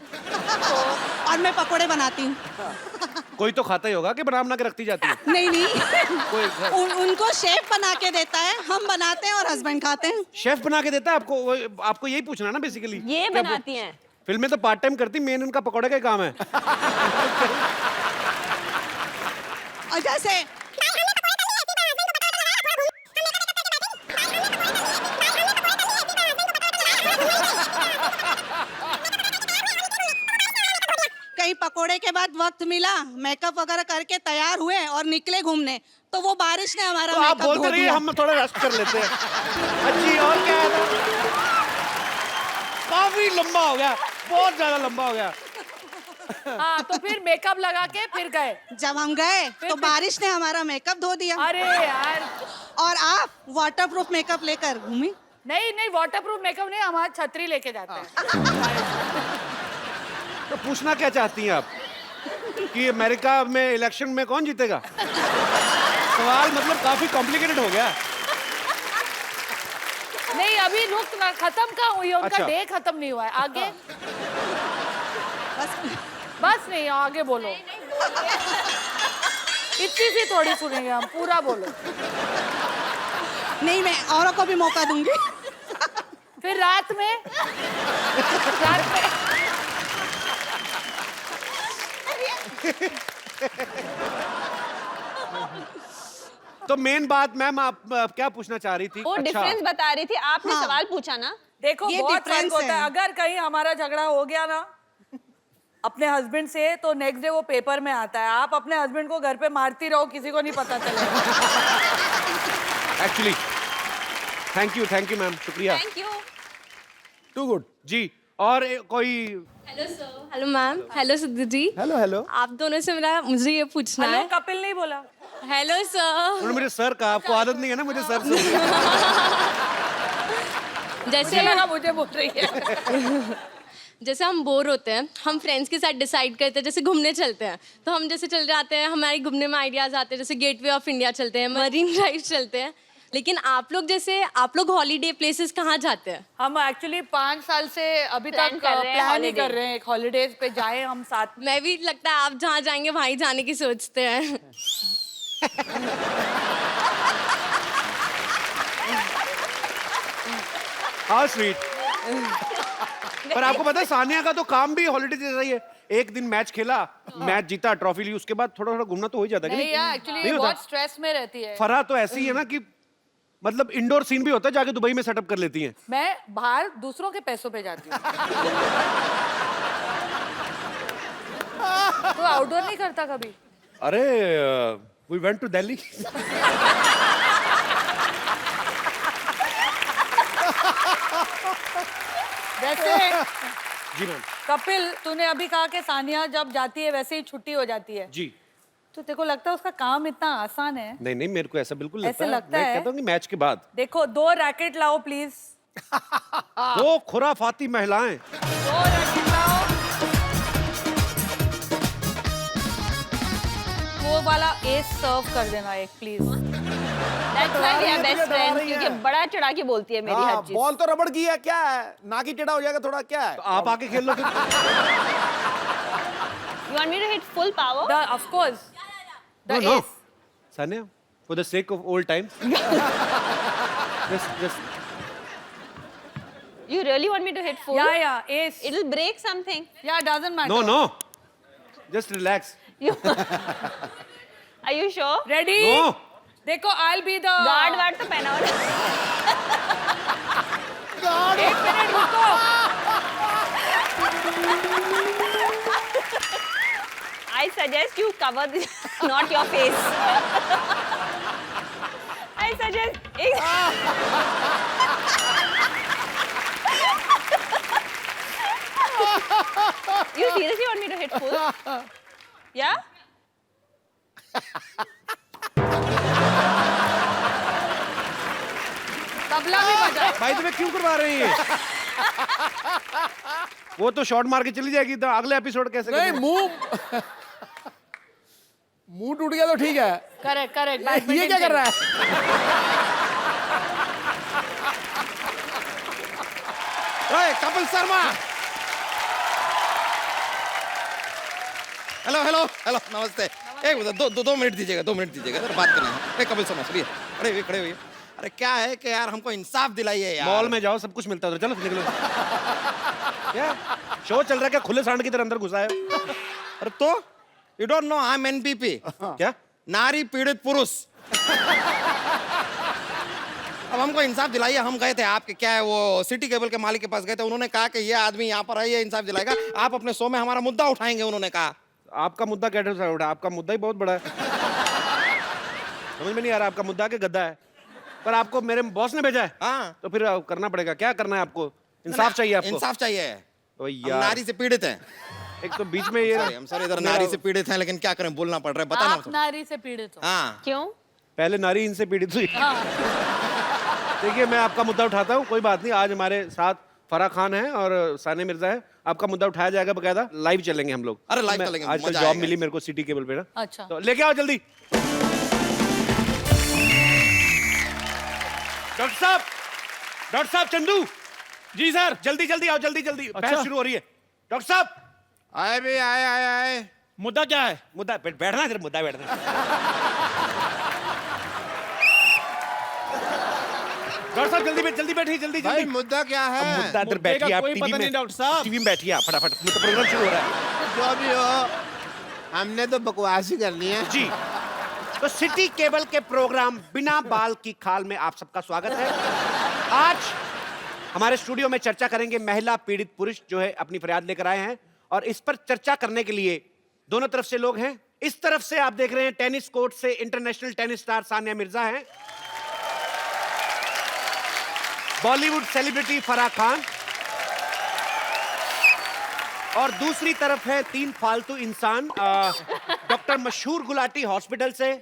और मैं पकोड़े बनाती हूँ। कोई तो खाता ही होगा कि बना के रखती जाती है। नहीं नहीं, कोई उनको शेफ बना के देता है, हम बनाते हैं और हस्बैंड खाते हैं। शेफ बना के देता है आपको? आपको यही पूछना है ना बेसिकली। ये बनाती हैं। फिल्म में तो पार्ट टाइम करती, मेन उनका पकौड़े का ही काम है। और जैसे कहीं पकोड़े के बाद वक्त मिला, मेकअप वगैरह करके तैयार हुए और निकले घूमने, तो वो बारिश ने हमारा तो आप मेकअप बोलते धो रहिए, दिया। हम थोड़ा रेस्ट कर लेते हैं। अच्छी, और क्या है? काफी लंबा हो गया, बहुत ज्यादा लंबा हो गया। हाँ, तो फिर मेकअप लगा के फिर गए। जब हम गए तो बारिश ने हमारा मेकअप धो दिया। अरे यार, और आप वाटरप्रूफ मेकअप लेकर घूमी। नहीं नहीं, वाटरप्रूफ मेकअप नहीं, हमारा छतरी लेके जाते हैं। तो पूछना क्या चाहती हैं आप कि अमेरिका में इलेक्शन में कौन जीतेगा? सवाल मतलब काफी कॉम्प्लिकेटेड हो गया। नहीं, अभी रुक ना, खत्म कहाँ हुई है उनका? अच्छा। डे खत्म नहीं हुआ है, आगे बस बस नहीं, आगे बोलो। इतनी सी थोड़ी सुनेंगे हम, पूरा बोलो। नहीं, मैं औरों को भी मौका दूंगी। फिर रात में तो मेन बात मैम, आप क्या पूछना चाह रही थी? वो डिफरेंस बता रही थी, आपने हाँ। सवाल पूछा ना। देखो, ये बहुत फर्क difference होता है। है। अगर कहीं हमारा झगड़ा हो गया ना अपने हस्बैंड से, तो नेक्स्ट डे वो पेपर में आता है। आप अपने हस्बैंड को घर पे मारती रहो, किसी को नहीं पता चलेगा। एक्चुअली थैंक यू मैम, शुक्रिया। Thank you. Too good. जी, और कोई? Hello sir, hello ma'am, hello Sidhu ji. Hello hello. आप दोनों से मुझे ये पूछना हेलो, है। कपिल नहीं बोला। Hello sir. उन्होंने मुझे सर कहा, आपको आदत नहीं है ना मुझे सर से। जैसे लगा मुझे बोल रही है। जैसे हम बोर होते हैं, हम फ्रेंड्स के साथ डिसाइड करते हैं, जैसे घूमने चलते हैं, तो हम जैसे चल जाते हैं, हमारे घूमने में आइडियाज आते हैं, जैसे गेटवे ऑफ इंडिया चलते हैं, मरीन ड्राइव चलते हैं। लेकिन आप लोग हॉलीडे प्लेसेस कहाँ जाते हैं? हम एक्चुअली 5 साल से अभी Plan तक कर रहे हैं प्लान ही holiday। कर रहे हैं एक हॉलीडेज पे जाए हम साथ में। मैं भी, लगता है आप जहाँ जाएंगे वहीं जाने की सोचते हैं। हाँ स्वीट। पर आपको पता है सानिया का तो काम भी हॉलीडे जैसा ही है। एक दिन मैच खेला, मैच जीता, ट्रॉफी ली, उसके बाद थोड़ा थोड़ा घूमना तो हो ही जाता है कि नहीं यार, एक्चुअली नहीं होता? बहुत स्ट्रेस में रहती है। फरहा तो ऐसी है ना कि मतलब इंडोर सीन भी होता है, जाके दुबई में सेटअप कर लेती हैं। मैं बाहर दूसरों के पैसों पे जाती हूँ। तो आउटडोर नहीं करता कभी? अरे वी वेंट टू दिल्ली। वैसे जी मैम। कपिल, तूने अभी कहा कि सानिया जब जाती है वैसे ही छुट्टी हो जाती है, जी। तो तेरे को लगता है उसका काम इतना आसान है? नहीं नहीं, मेरे को ऐसा बिल्कुल ऐसे लगता मैं है? कहता हूँ कि मैच के बाद देखो, 2 रैकेट लाओ प्लीज। दो खुराफाती महिलाएं। 2 रैकेट लाओ। वो वाला एस सर्व कर देना एक please. That's why we are best डरा friends, रही है। क्योंकि बड़ा चढ़ा के बोलती है मेरी हर चीज। बॉल तो रबड़ की है, क्या है? ना की टेढ़ा हो जाएगा थोड़ा, क्या है? तो आप आके खेल लो फिर। You want me to hit full power? Of course. The No, no. ace. Sanya, for the sake of old times. just. You really want me to hit full? Yeah, ace. It'll break something. Yeah, doesn't matter. No, no. Just relax. You... Are you sure? Ready? No. देखो, I'll be the guard ward तो पहना हो ना। एक minute रुको। I suggest you cover this, not your face. I suggest. You seriously want me to hit full? Yeah? Tabla भी बजा। भाई तुम्हें क्यों करवा रहे हैं ये? वो तो शॉट मार के चली जाएगी, तो अगले एपिसोड कैसे नहीं, करेंगे? मुंह टूट गया तो ठीक है। Correct correct. ये क्या कर रहा है? Kapil Sharma. Hello hello hello, नमस्ते। एक दो मिनट दीजिएगा, 2 मिनट दीजिएगा सर, बात करना है। कपिल शर्मा सर, खड़े हुए। अरे क्या है कि यार हमको इंसाफ दिलाइए यार। मॉल में जाओ, सब कुछ मिलता है उधर, चलो निकलो। क्या शो चल रहा है क्या? खुले सांड की तरह अंदर घुसा है। अरे तो you don't know I am NPP. क्या? नारी पीड़ित पुरुष। अब हमको इंसाफ दिलाइए। हम गए थे आपके क्या है वो सिटी केबल के मालिक के पास गए थे, उन्होंने कहा कि ये आदमी यहाँ पर है, ये इंसाफ दिलाएगा, आप अपने शो में हमारा मुद्दा उठाएंगे, उन्होंने कहा। आपका मुद्दा कैसे उठा? आपका मुद्दा ही बहुत बड़ा है। समझ में नहीं आ रहा, आपका मुद्दा के गद्दा है, पर आपको मेरे बॉस ने भेजा है। हाँ तो फिर करना पड़ेगा। क्या करना है आपको? इंसाफ चाहिए आपको? इंसाफ चाहिए। तो हम यार नारी से पीड़ित हैं। एक तो बीच में ये हम सर इधर नारी से पीड़ित हैं, लेकिन क्या करें, बोलना पड़ रहा है, बताना। आप नारी से पीड़ित हो। हाँ क्यों? पहले नारी इनसे पीड़ित हुई। देखिए मैं आपका मुद्दा उठाता हूँ, कोई बात नहीं। आज हमारे साथ फराह खान है और सानिया मिर्जा है। आपका मुद्दा उठाया जाएगा, बकायदा लाइव चलेंगे हम लोग। अरे लाइव चलेंगे, आजकल मजा जॉब आएगा। मिली मेरे को सिटी केबल पे ना। अच्छा। तो लेके आओ जल्दी। डॉक्टर साहब चंदू जी सर। जल्दी जल्दी आओ, जल्दी जल्दी। अच्छा। बहस शुरू हो रही है। डॉक्टर साहब आए भी आए। मुद्दा क्या है? मुद्दा बैठना है, मुद्दा बैठना। डॉक्टर साहब जल्दी बैठिए, जल्दी भाई जल्दी। मुद्दा क्या है? मुद्दा अंदर मुद्दे का बैठिए आप, कोई टीवी पता में। नहीं डॉक्टर साहब। टीवी में बैठिए आप फटाफट, मतलब प्रोग्राम शुरू हो रहा है। जो भी हो, हमने तो बकवास ही करनी है। जी तो सिटी केबल के प्रोग्राम बिना बाल की खाल में आप सबका स्वागत है। आज हमारे स्टूडियो में चर्चा करेंगे महिला पीड़ित पुरुष जो है अपनी फरियाद लेकर आए हैं, और इस पर चर्चा करने के लिए दोनों तरफ से लोग हैं। इस तरफ से आप देख रहे हैं टेनिस कोर्ट से international tennis star Sania Mirza हैं, बॉलीवुड सेलिब्रिटी फराह खान, और दूसरी तरफ है 3 फालतू इंसान, डॉक्टर मशहूर गुलाटी हॉस्पिटल से,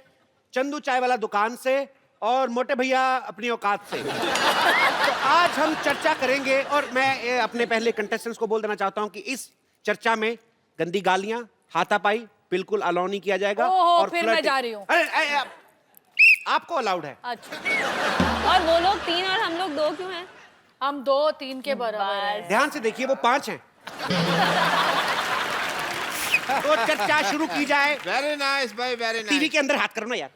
चंदू चाय वाला दुकान से, और मोटे भैया अपनी औकात से। तो आज हम चर्चा करेंगे, और मैं अपने पहले कंटेस्टेंट्स को बोल देना चाहता हूं कि इस चर्चा में गंदी गालियां, हाथापाई बिल्कुल अलाउ नहीं किया जाएगा। ओहो, और फिर मैं flirting- जा रही हूं। अरे आपको अलाउड है। अच्छा। और वो लोग 3 और हम लोग 2 क्यों हैं? हम 2-3 के बराबर हैं। ध्यान से देखिए, वो 5 हैं। तो चर्चा शुरू की जाए। वेरी नाइस भाई, वेरी टीवी नाइस। के अंदर हाथ करो ना यार।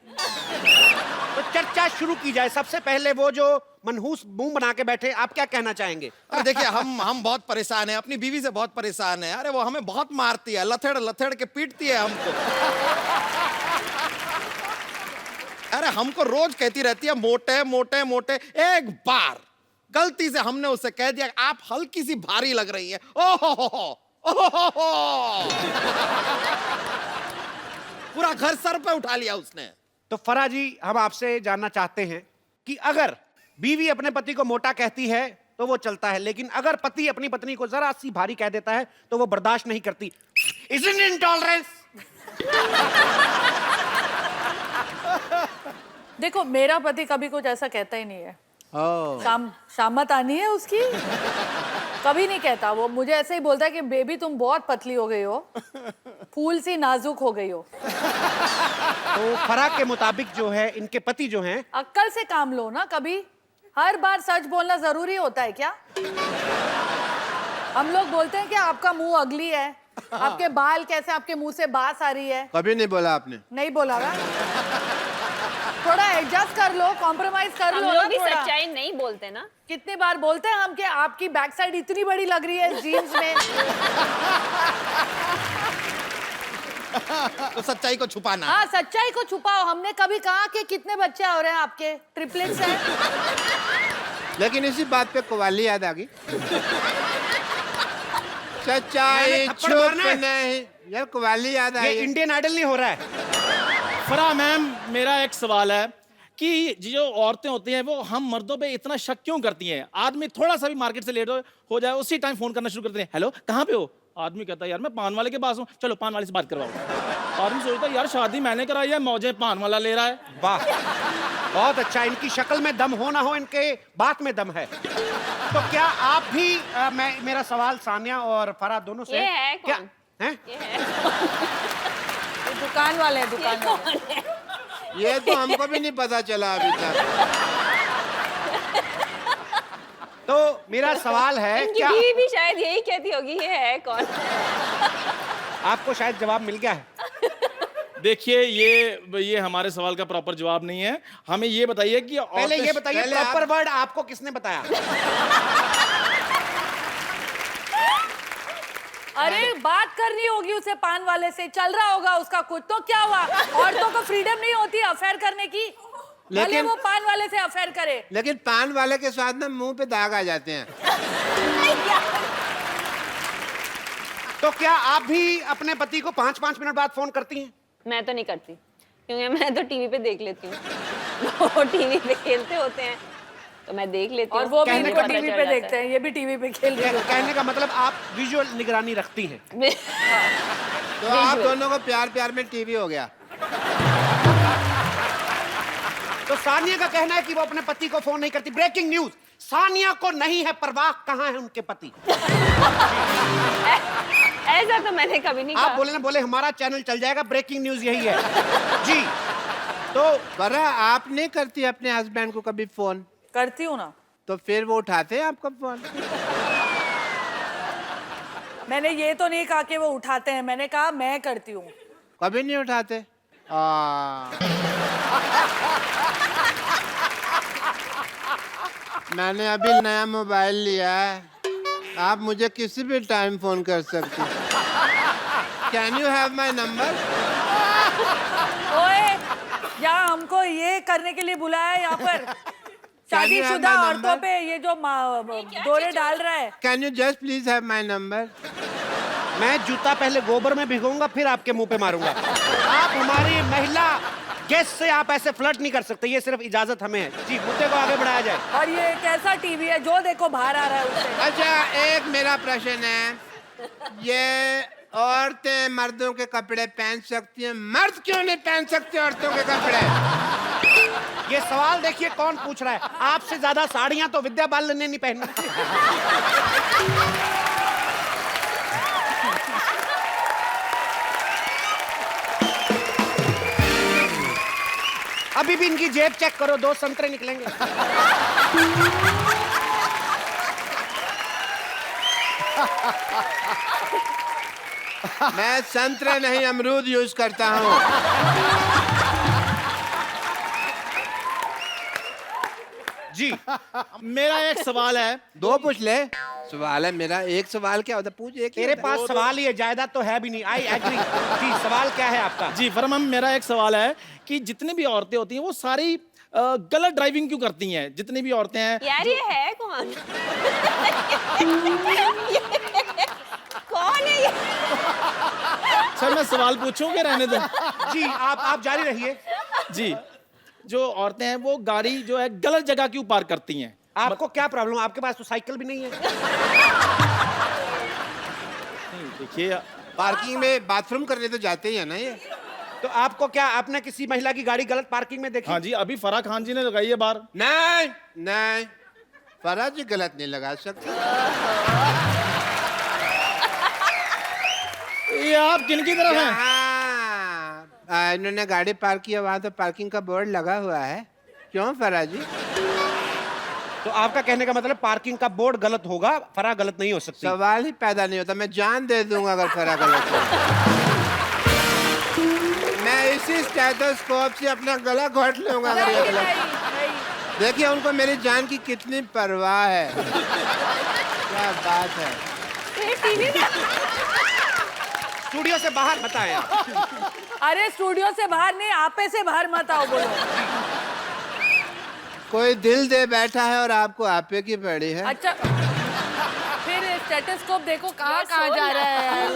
तो चर्चा शुरू की जाए। सबसे पहले वो जो मनहूस मुंह बना के बैठे, आप क्या कहना चाहेंगे? अरे देखिए, हम बहुत परेशान हैं, अपनी बीवी से बहुत परेशान हैं। अरे वो हमें बहुत मारती है, लथेड़ के पीटती है हमको। अरे हमको रोज कहती रहती है मोटे मोटे मोटे। एक बार गलती से हमने उससे कह दिया आप हल्की सी भारी लग रही है, ओहो पूरा घर सर पे उठा लिया उसने। तो फराह जी, हम आपसे जानना चाहते हैं कि अगर बीवी अपने पति को मोटा कहती है तो वो चलता है, लेकिन अगर पति अपनी पत्नी को जरा सी भारी कह देता है तो वो बर्दाश्त नहीं करती। Isn't it intolerance? देखो, मेरा पति कभी कुछ ऐसा कहता ही नहीं है। शामत आनी है उसकी, कभी नहीं कहता। वो मुझे ऐसे ही बोलता है कि बेबी तुम बहुत पतली हो गई हो, फूल सी नाजुक हो गई हो। तो फराह के मुताबिक जो है, इनके पति जो हैं, अक्ल से काम लो ना। कभी हर बार सच बोलना जरूरी होता है क्या? हम लोग बोलते हैं कि आपका मुंह अगली है, आपके बाल कैसे, आपके मुंह से बास आ रही है। कभी नहीं बोला आपने। नहीं बोला ना। थोड़ा एडजस्ट कर लो, कॉम्प्रोमाइज कर हम लो ना लोग भी थोड़ा। सच्चाई नहीं बोलते ना। कितनी बार बोलते हैं हम कि आपकी बैक साइड इतनी बड़ी लग रही है जीन्स में। तो सच्चाई को छुपाना। हाँ, सच्चाई को छुपाओ। हमने कभी कहा कि कितने बच्चे हो रहे हैं आपके? ट्रिपलेट्स हैं। लेकिन इसी बात पे कवाली याद आ गई। सच्चाई मैंने थप्पड़ छुप मारना है। नहीं। यार कवाली याद ये आई। इंडियन आइडल नहीं हो रहा है। फराह मैम, मेरा एक सवाल है कि जो औरतें होती हैं वो हम मर्दों पे इतना शक क्यों करती हैं? आदमी थोड़ा सा भी मार्केट से लेट हो जाए, उसी टाइम फोन करना शुरू करते हैं, हेलो कहाँ पे हो? आदमी कहता है यार मैं पान वाले के पास हूँ, चलो पान वाले से बात करवाओ। आदमी सोचता है यार शादी मैंने कराई है, मौजे पान वाला ले रहा है। वाह, बहुत अच्छा। इनकी शक्ल में दम हो ना हो, इनके बात में दम है। तो क्या आप भी मेरा सवाल सानिया और फराह दोनों से ये है क्या कौन? है? ये है। ये दुकान वाले हैं, दुकान वाले। ये तो हमको भी नहीं पता चला अभी तक। तो मेरा सवाल है इनकी क्या बीवी भी शायद यही कहती होगी ये है कौन। आपको शायद जवाब मिल गया है? देखिए ये हमारे सवाल का प्रॉपर जवाब नहीं है। हमें ये बताइए कि पहले ये बताइए प्रॉपर वर्ड आपको किसने बताया? अरे बात करनी होगी उसे पान वाले से, चल रहा होगा उसका कुछ, तो क्या हुआ? औरतों को फ्रीडम नहीं होती अफेयर करने की? भले वो पान वाले से अफेयर करे। लेकिन पान वाले के साथ ना मुंह पे दाग आ जाते हैं। तो क्या आप भी अपने पति को 5-5 मिनट बाद फोन करती हैं? मैं तो नहीं करती क्योंकि मैं तो टीवी पे देख लेती हूँ। वो टीवी पे खेलते होते हैं तो मैं देख लेती हूँ। और वो भी कहने इनको का टीवी पे देखते हैं, ये भी टीवी पे खेल रहे हैं। कहने का मतलब आप विजुअल निगरानी रखती हैं। तो आप दोनों को प्यार प्यार में टीवी हो गया। तो सानिया का कहना है कि वो अपने पति को फोन नहीं करती। ब्रेकिंग न्यूज, सानिया को नहीं है परवाह कहाँ है उनके पति। ऐसा तो मैंने कभी नहीं आप कहा। बोले ना बोले हमारा चैनल चल जाएगा। ब्रेकिंग न्यूज यही है जी। तो बरा आप नहीं करती अपने हस्बैंड को कभी फोन? करती हूँ ना। तो फिर वो उठाते हैं आपका फोन? मैंने ये तो नहीं कहा कि वो उठाते हैं, मैंने कहा मैं करती हूँ। कभी नहीं उठाते? मैंने अभी नया मोबाइल लिया है, आप मुझे किसी भी टाइम फोन कर सकती। Can you have my number? ओए, यहाँ हमको ये करने के लिए बुलाया है यहाँ पर? शादीशुदा my औरतों number? पे ये जो दौरे डाल रहा है। Can you just please have my number? मैं जूता पहले गोबर में भिगोऊंगा फिर आपके मुंह पे मारूंगा। आप हमारी महिला गेस्ट से आप ऐसे फ्लर्ट नहीं कर सकते, ये सिर्फ इजाजत हमें है। जी, मुद्दे को आगे बढ़ाया जाए। और ये कैसा टीवी है जो देखो बाहर आ रहा है उससे? अच्छा, एक मेरा प्रश्न है, ये औरतें मर्दों के कपड़े पहन सकती हैं, मर्द क्यों नहीं पहन सकते औरतों के कपड़े? ये सवाल देखिए कौन पूछ रहा है। आपसे ज्यादा साड़ियां तो विद्या बालन ने नहीं पहनी। अभी भी इनकी जेब चेक करो, 2 संतरे निकलेंगे। मैं संतरे नहीं अमरूद यूज करता हूँ। जी, मेरा एक सवाल है। 2 पूछ ले। सवाल है मेरा, एक सवाल क्या होता है? पूछ एक ही तेरे होता है। पास सवाल ही है, जायदाद तो है भी नहीं। I agree. जी, सवाल क्या है आपका? जी फरमान, मेरा एक सवाल है कि जितनी भी औरतें होती हैं वो सारी गलत ड्राइविंग क्यों करती हैं? जितनी भी औरतें हैं। यार ये है कौन? कौन है ये? सर मैं सवाल पूछूं कि रहने दो? जी, आप जारी रहिए। जी, जो औरतें हैं वो गाड़ी जो है गलत जगह क्यों पार्क करती हैं? आपको क्या प्रॉब्लम? आपके पास तो साइकिल भी नहीं है। नहीं, देखिए पार्किंग में बाथरूम करने तो जाते ही है ना ये। तो आपको क्या, आपने किसी महिला की गाड़ी गलत पार्किंग में देखी? हाँ जी, अभी फराह खान जी ने लगाई है बार। नहीं नहीं, फराह जी गलत नहीं लगा सकते। ये आप किनकी तरफ हैं? हाँ, इन्होंने गाड़ी पार्क किया, वहाँ तो पार्किंग का बोर्ड लगा हुआ है। क्यों फराह जी? तो आपका कहने का मतलब पार्किंग का बोर्ड गलत होगा, फराह गलत नहीं हो सकती। सवाल ही पैदा नहीं होता। मैं जान दे दूंगा अगर फराह गलत हो। मैं इसी स्टेथोस्कोप से अपना गला घोट लूंगा अगर ये गलत। देखिए उनको मेरी जान की कितनी परवाह है। क्या बात है। स्टूडियो से बाहर मत आए आप। अरे स्टूडियो से बाहर नहीं, आपे से बाहर मत आओ। बोलो कोई दिल दे बैठा है और आपको आपे की पड़ी है। अच्छा, फिर स्टेथोस्कोप देखो कहाँ कहाँ जा रहा है।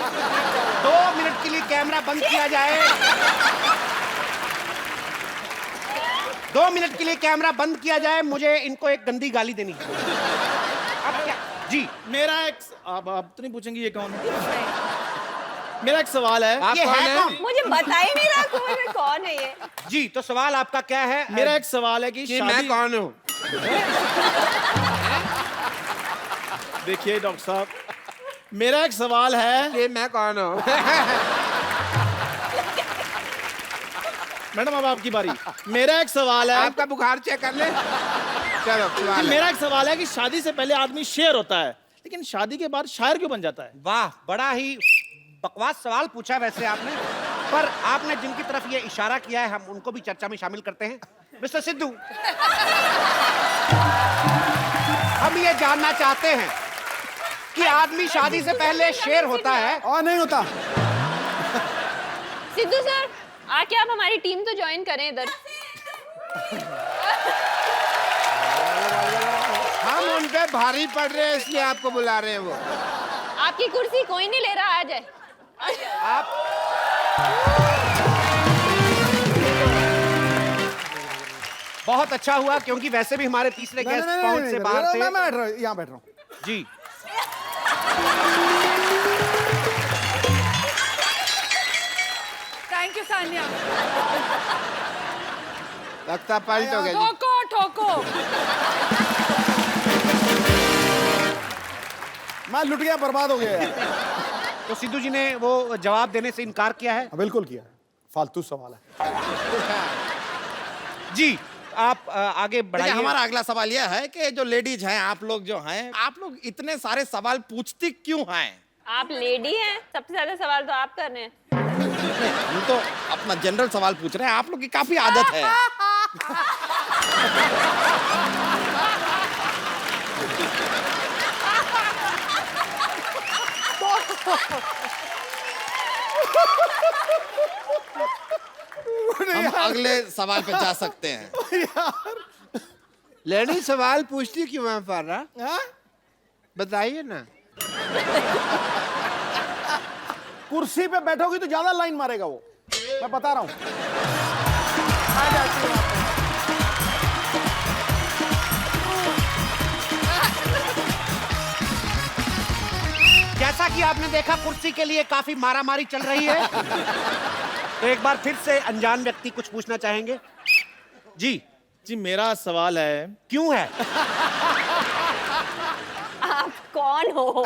2 मिनट के लिए कैमरा बंद किया जाए। 2 मिनट के लिए कैमरा बंद किया जाए। मुझे इनको एक गंदी गाली देनी है। अब क्या? जी, मेरा एक आप तो नहीं पूछेंगे ये कौन है? मेरा एक सवाल है। आप ये कौन है है? कौन? मुझे बता ही नहीं रहा कौन है ये। जी, तो सवाल आपका क्या है? मेरा एक सवाल है कि कि मैं कौन हूँ? देखिए डॉक्टर साहब, मेरा एक सवाल है कि मैं कौन हूँ? मैडम अब आपकी बारी। मेरा एक सवाल है। आपका बुखार चेक कर ले। चलो जी, सवाल है। मेरा एक सवाल है कि शादी से पहले आदमी शेर होता है, लेकिन शादी के बाद शायर क्यों बन जाता है? वाह, बड़ा ही बकवास सवाल पूछा वैसे आपने, पर आपने जिनकी तरफ ये इशारा किया है हम उनको भी चर्चा में शामिल करते हैं। मिस्टर सिद्धू, हम ये जानना चाहते हैं कि आदमी शादी से पहले शेर होता है और नहीं होता। सिद्धू सर, आके आप हमारी टीम तो ज्वाइन करें इधर। हम उन पे भारी पड़ रहे हैं इसलिए आपको बुला रहे हैं वो। आपकी कुर्सी कोई नहीं ले रहा, आ जाए। आप बहुत अच्छा हुआ क्योंकि वैसे भी हमारे तीसरे नहीं, गेस्ट नहीं, पहुंच नहीं, से नहीं, बाहर मैं थे। बैठ रहा हूँ, यहाँ बैठ रहा हूँ। जी, थैंक यू सान्या। लगता पलट हो गया जी। ठोको ठोको। मैं लुट गया, बर्बाद हो गया यार। तो सिद्धू जी ने वो जवाब देने से इनकार किया है। बिल्कुल किया, फालतू सवाल है। जी, आप आगे देखिए, बढ़ाइए। हमारा अगला सवाल यह है कि जो लेडीज हैं, आप लोग जो हैं, आप लोग इतने सारे सवाल पूछती क्यों हैं? आप लेडी हैं, सबसे ज्यादा सवाल तो आप कर रहे हैं। हम तो अपना जनरल सवाल पूछ रहे हैं, आप लोग की काफी आदत है। हम अगले सवाल पे जा सकते हैं। लेडी सवाल पूछती क्यों है फारा? बताइए ना। कुर्सी पे बैठोगी तो ज्यादा लाइन मारेगा वो, मैं बता रहा हूँ। आ जाती हूँ वापस। जैसा कि आपने देखा कुर्सी के लिए काफी मारामारी चल रही है, तो एक बार फिर से अनजान व्यक्ति कुछ पूछना चाहेंगे। जी जी, मेरा सवाल है, क्यों है? आप कौन हो?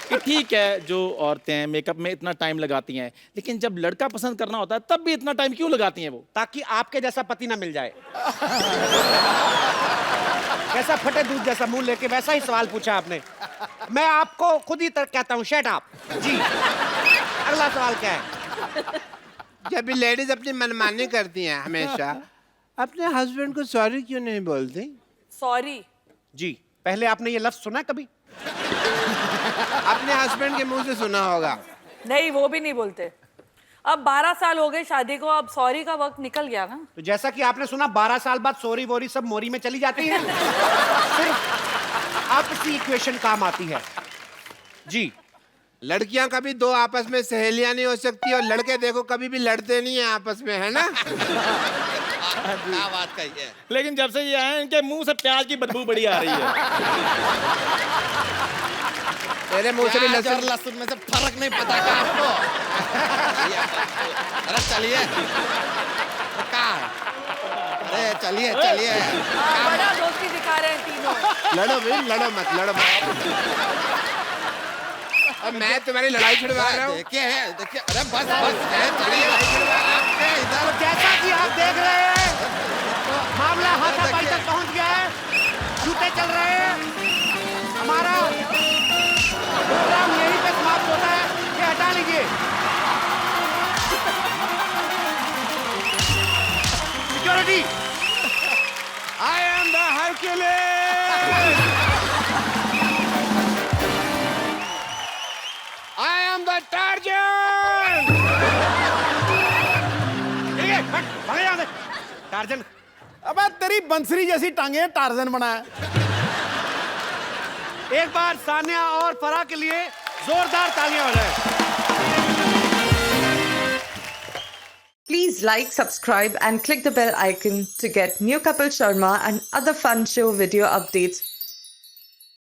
कि ठीक है जो औरतें मेकअप में इतना टाइम लगाती हैं, लेकिन जब लड़का पसंद करना होता है तब भी इतना टाइम क्यों लगाती हैं वो? ताकि आपके जैसा पति ना मिल जाए। कैसा फटे दूध जैसा मुंह लेके वैसा ही सवाल पूछा आपने। मैं आपको खुद ही कहता हूँ शट अप। जी, अगला सवाल क्या है? जब भी लेडीज अपनी मनमानी करती हैं हमेशा, अपने हस्बैंड को सॉरी क्यों नहीं बोलती? सॉरी। जी, पहले आपने ये लफ्ज सुना कभी? अपने हस्बैंड के मुंह से सुना होगा। नहीं, वो भी नहीं बोलते। अब 12 साल हो गए शादी को, अब सॉरी का वक्त निकल गया ना। तो जैसा कि आपने सुना 12 साल बाद सोरी वोरी सब मोरी में चली जाती है। सिर्फ आपसी इक्वेशन काम आती है। जी, लड़कियां कभी दो आपस में सहेलियां नहीं हो सकती और लड़के देखो कभी भी लड़ते नहीं है आपस में, है ना? क्या बात कही है। लेकिन जब से ये आए हैं, इनके मुंह से प्याज की बदबू बड़ी आ रही है। तेरे मुंह से भी प्याज और लहसुन। लहसुन में से फर्क नहीं पता क्या आपको? अरे चलिए, कहाँ है? अरे चलिए चलिए। हाँ, बड़ा दोस्ती दिखा रहे हैं तीनों। लड़ो भाई, लड़ो मत, लड़ो मत। अब मैं तुम्हारी लड़ाई छुड़वा रहा हूँ। देखिए अरे बस चलिए इधर। तो जैसा कि आप देख रहे हैं, मामला हाथापाई तक पहुंच गया है। जूते चल रहे हैं। हमारा प्रोग्राम यहीं पे समाप्त होता है। ये हटा लीजिए। Security, I am the Hercules! I am the Tarzan! भागे यहाँ से। टार्जन, अबे तेरी बंसरी जैसी टांगे टार्जन बना है। एक बार सान्या और फराह के लिए जोरदार तालियां हो जाए। Please like, subscribe and click the bell icon to get new Kapil Sharma and other fun show video updates